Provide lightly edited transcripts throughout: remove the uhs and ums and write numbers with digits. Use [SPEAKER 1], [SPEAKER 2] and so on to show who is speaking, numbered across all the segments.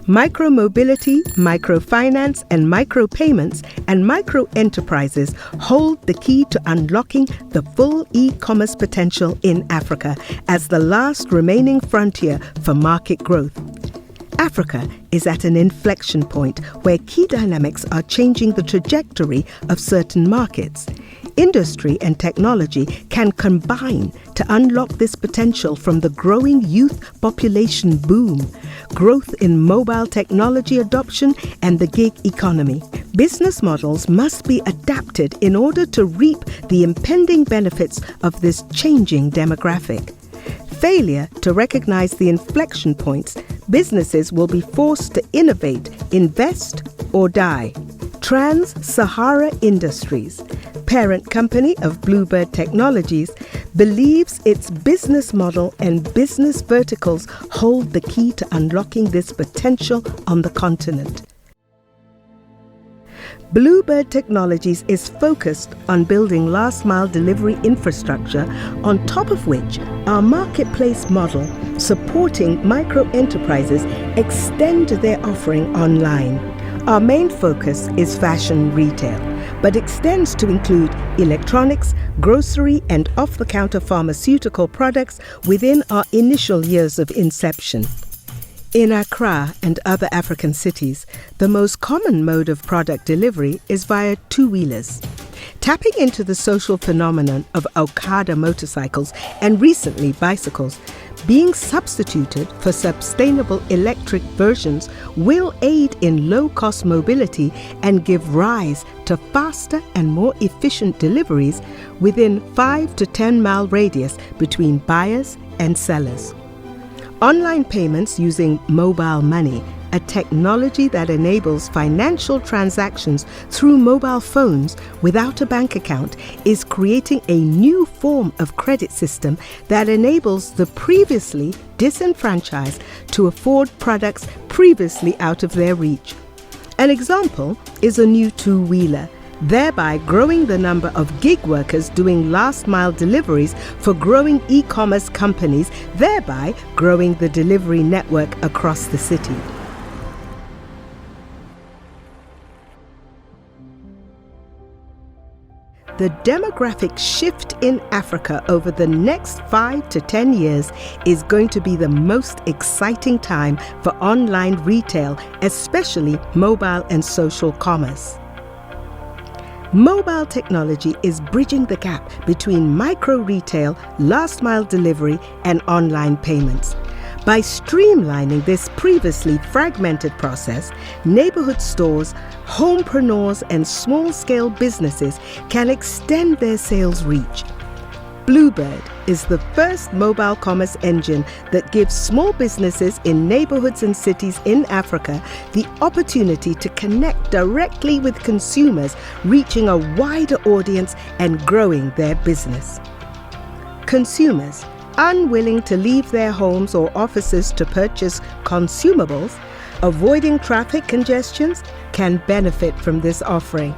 [SPEAKER 1] Micromobility, microfinance, and micropayments and micro-enterprises hold the key to unlocking the full e-commerce potential in Africa as the last remaining frontier for market growth. Africa is at an inflection point where key dynamics are changing the trajectory of certain markets. Industry and technology can combine to unlock this potential from the growing youth population boom, growth in mobile technology adoption, and the gig economy. Business models must be adapted in order to reap the impending benefits of this changing demographic. Failure to recognize the inflection points, businesses will be forced to innovate, invest, or die. Trans-Sahara Industries, parent company of Bluebird Technologies, believes its business model and business verticals hold the key to unlocking this potential on the continent. Bluebird Technologies is focused on building last-mile delivery infrastructure, on top of which our marketplace model, supporting micro-enterprises, extend their offering online. Our main focus is fashion retail, but extends to include electronics, grocery, and off-the-counter pharmaceutical products within our initial years of inception. In Accra and other African cities, the most common mode of product delivery is via two-wheelers. Tapping into the social phenomenon of Okada motorcycles and recently bicycles, being substituted for sustainable electric versions will aid in low-cost mobility and give rise to faster and more efficient deliveries within 5 to 10 mile radius between buyers and sellers. Online payments using mobile money, a technology that enables financial transactions through mobile phones without a bank account, is creating a new form of credit system that enables the previously disenfranchised to afford products previously out of their reach. An example is a new two-wheeler, thereby growing the number of gig workers doing last-mile deliveries for growing e-commerce companies, thereby growing the delivery network across the city. The demographic shift in Africa over the next 5 to 10 years is going to be the most exciting time for online retail, especially mobile and social commerce. Mobile technology is bridging the gap between micro-retail, last-mile delivery, and online payments. By streamlining this previously fragmented process, neighborhood stores, homepreneurs, and small-scale businesses can extend their sales reach. Bluebird is the first mobile commerce engine that gives small businesses in neighborhoods and cities in Africa the opportunity to connect directly with consumers, reaching a wider audience and growing their business. Consumers unwilling to leave their homes or offices to purchase consumables, avoiding traffic congestions, can benefit from this offering.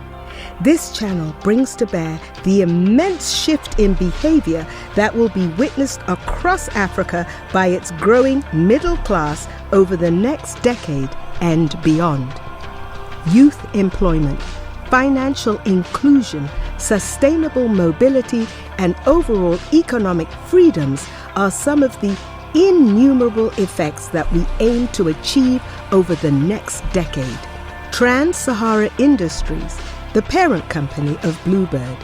[SPEAKER 1] This channel brings to bear the immense shift in behavior that will be witnessed across Africa by its growing middle class over the next decade and beyond. Youth employment, financial inclusion, sustainable mobility, and overall economic freedoms are some of the innumerable effects that we aim to achieve over the next decade. Trans-Sahara Industries, the parent company of Bluebird,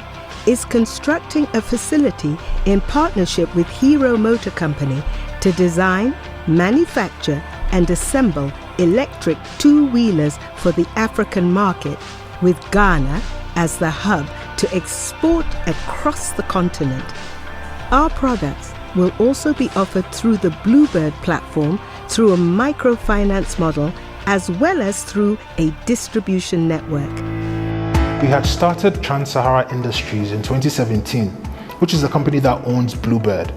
[SPEAKER 1] is constructing a facility in partnership with Hero Motor Company to design, manufacture, and assemble electric two-wheelers for the African market, with Ghana as the hub to export across the continent. Our products will also be offered through the Bluebird platform through a microfinance model, as well as through a distribution network.
[SPEAKER 2] We had started Trans-Sahara Industries in 2017, which is the company that owns Bluebird,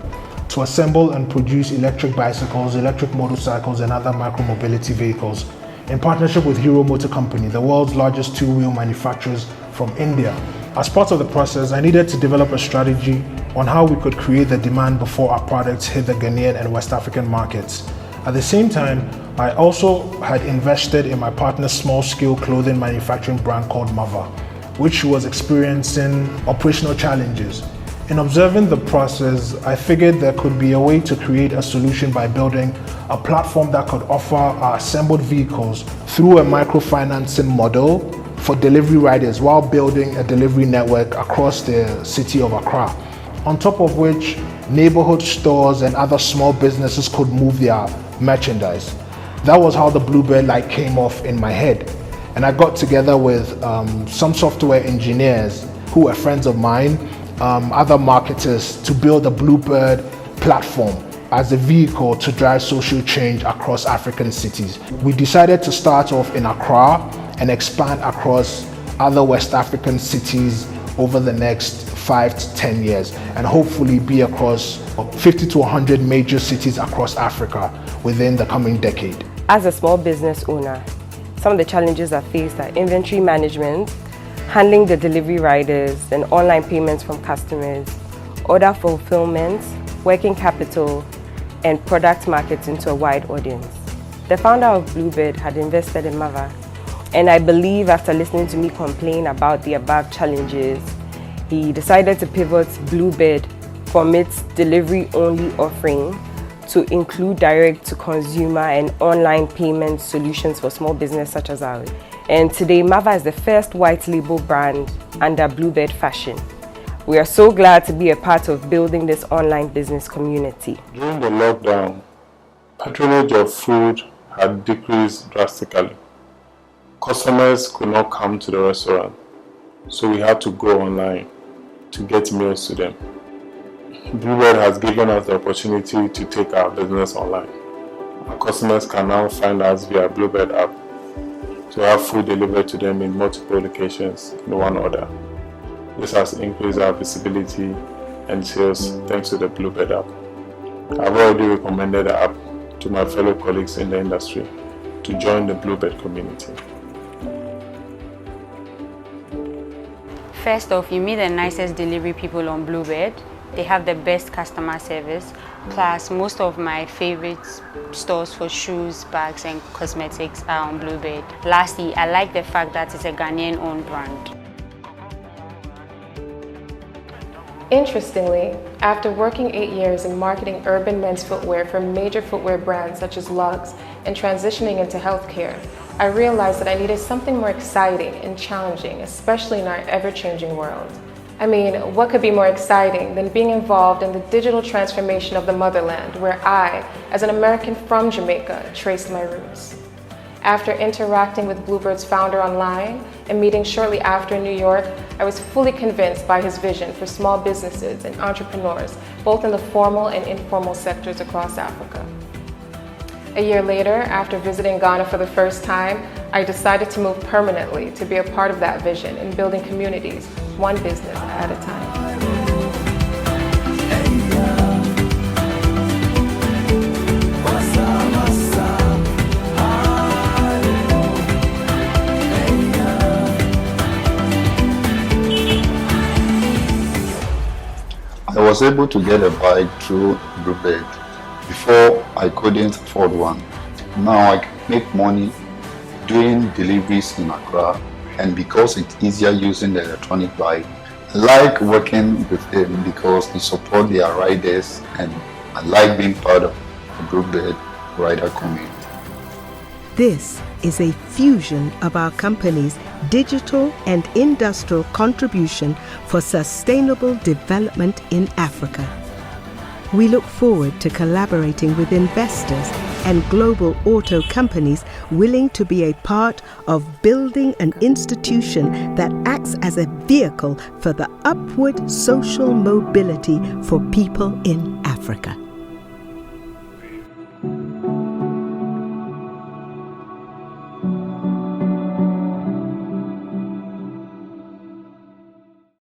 [SPEAKER 2] to assemble and produce electric bicycles, electric motorcycles, and other micromobility vehicles in partnership with Hero Motor Company, the world's largest two-wheel manufacturers from India. As part of the process, I needed to develop a strategy on how we could create the demand before our products hit the Ghanaian and West African markets. At the same time, I also had invested in my partner's small-scale clothing manufacturing brand called Mava, which was experiencing operational challenges. In observing the process, I figured there could be a way to create a solution by building a platform that could offer our assembled vehicles through a microfinancing model for delivery riders while building a delivery network across the city of Accra. On top of which, neighborhood stores and other small businesses could move their merchandise. That was how the Bluebird light came off in my head. And I got together with some software engineers who were friends of mine, other marketers, to build a Bluebird platform as a vehicle to drive social change across African cities. We decided to start off in Accra and expand across other West African cities over the next 5 to 10 years, and hopefully be across 50 to 100 major cities across Africa within the coming decade.
[SPEAKER 3] As a small business owner, some of the challenges I faced are inventory management, handling the delivery riders and online payments from customers, order fulfillment, working capital, and product marketing to a wide audience. The founder of Bluebird had invested in Mava, and I believe after listening to me complain about the above challenges, he decided to pivot Bluebird from its delivery-only offering to include direct-to-consumer and online payment solutions for small business such as ours. And today, Mava is the first white label brand under Bluebird Fashion. We are so glad to be a part of building this online business community.
[SPEAKER 4] During the lockdown, patronage of food had decreased drastically. Customers could not come to the restaurant, so we had to go online to get meals to them. Bluebird has given us the opportunity to take our business online. Our customers can now find us via Bluebird app to have food delivered to them in multiple locations in one order. This has increased our visibility and sales thanks to the Bluebird app. I've already recommended the app to my fellow colleagues in the industry to join the Bluebird community.
[SPEAKER 5] First off, you meet the nicest delivery people on Bluebird. They have the best customer service. Plus, most of my favorite stores for shoes, bags, and cosmetics are on Bluebird. Lastly, I like the fact that it's a Ghanaian-owned brand.
[SPEAKER 6] Interestingly, after working 8 years in marketing urban men's footwear for major footwear brands such as Lugz and transitioning into healthcare, I realized that I needed something more exciting and challenging, especially in our ever-changing world. I mean, what could be more exciting than being involved in the digital transformation of the motherland, where I, as an American from Jamaica, traced my roots. After interacting with Bluebird's founder online and meeting shortly after in New York, I was fully convinced by his vision for small businesses and entrepreneurs, both in the formal and informal sectors across Africa. A year later, after visiting Ghana for the first time, I decided to move permanently to be a part of that vision in building communities, one business at a time.
[SPEAKER 7] I was able to get a bike through Bluebird. Before, I couldn't afford one. Now I can make money doing deliveries in Accra, and because it's easier using the electronic bike, I like working with them because they support their riders, and I like being part of the Bluebird rider community.
[SPEAKER 1] This is a fusion of our company's digital and industrial contribution for sustainable development in Africa. We look forward to collaborating with investors and global auto companies willing to be a part of building an institution that acts as a vehicle for the upward social mobility for people in Africa.